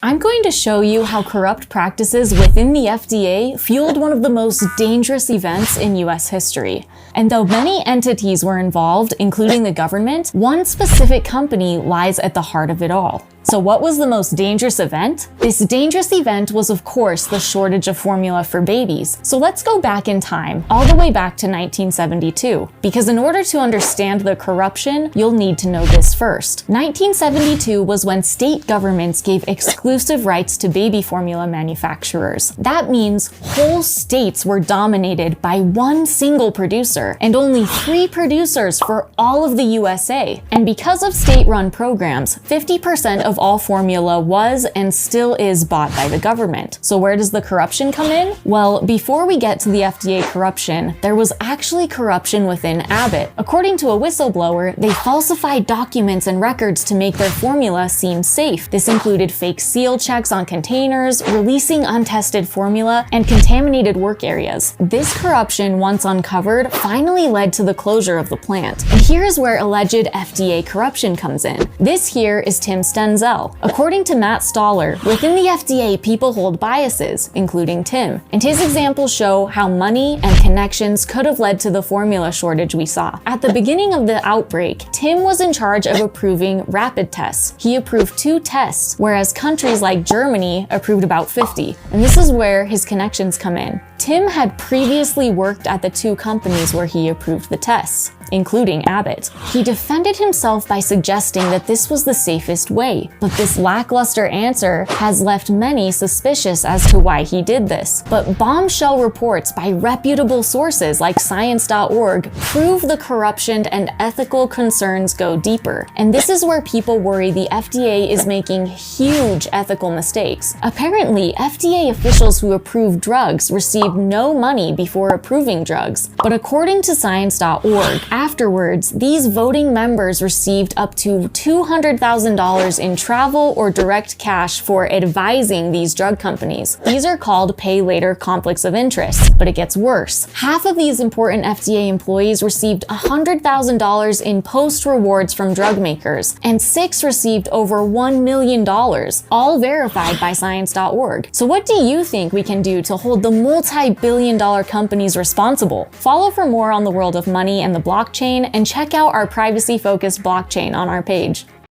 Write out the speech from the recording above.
I'm going to show you how corrupt practices within the FDA fueled one of the most dangerous events in US history. And though many entities were involved, including the government, one specific company lies at the heart of it all. So what was the most dangerous event? This dangerous event was, of course, the shortage of formula for babies. So let's go back in time, all the way back to 1972. Because in order to understand the corruption, you'll need to know this first. 1972 was when state governments gave exclusive rights to baby formula manufacturers. That means whole states were dominated by one single producer, and only 3 producers for all of the USA. And because of state-run programs, 50% of all formula was and still is bought by the government. So where does the corruption come in? Well, before we get to the FDA corruption, there was actually corruption within Abbott. According to a whistleblower, they falsified documents and records to make their formula seem safe. This included fake seal checks on containers, releasing untested formula, and contaminated work areas. This corruption, once uncovered, finally led to the closure of the plant. And here's where alleged FDA corruption comes in. This here is Tim Stenzel. According to Matt Stoller, within the FDA, people hold biases, including Tim, and his examples show how money and connections could have led to the formula shortage we saw. At the beginning of the outbreak, Tim was in charge of approving rapid tests. He approved 2 tests, whereas countries like Germany approved about 50, and this is where his connections come in. Tim had previously worked at the 2 companies where he approved the tests, including Abbott. He defended himself by suggesting that this was the safest way, but this lackluster answer has left many suspicious as to why he did this. But bombshell reports by reputable sources like Science.org prove the corruption and ethical concerns go deeper. And this is where people worry the FDA is making huge ethical mistakes. Apparently, FDA officials who approve drugs receive no money before approving drugs. But according to Science.org, afterwards, these voting members received up to $200,000 in travel or direct cash for advising these drug companies. These are called pay-later conflicts of interest, but it gets worse. Half of these important FDA employees received $100,000 in post-rewards from drug makers, and 6 received over $1 million, all verified by Science.org. So what do you think we can do to hold the multi-billion-dollar companies responsible? Follow for more on the world of money and the blockchain, and check out our privacy-focused blockchain on our page.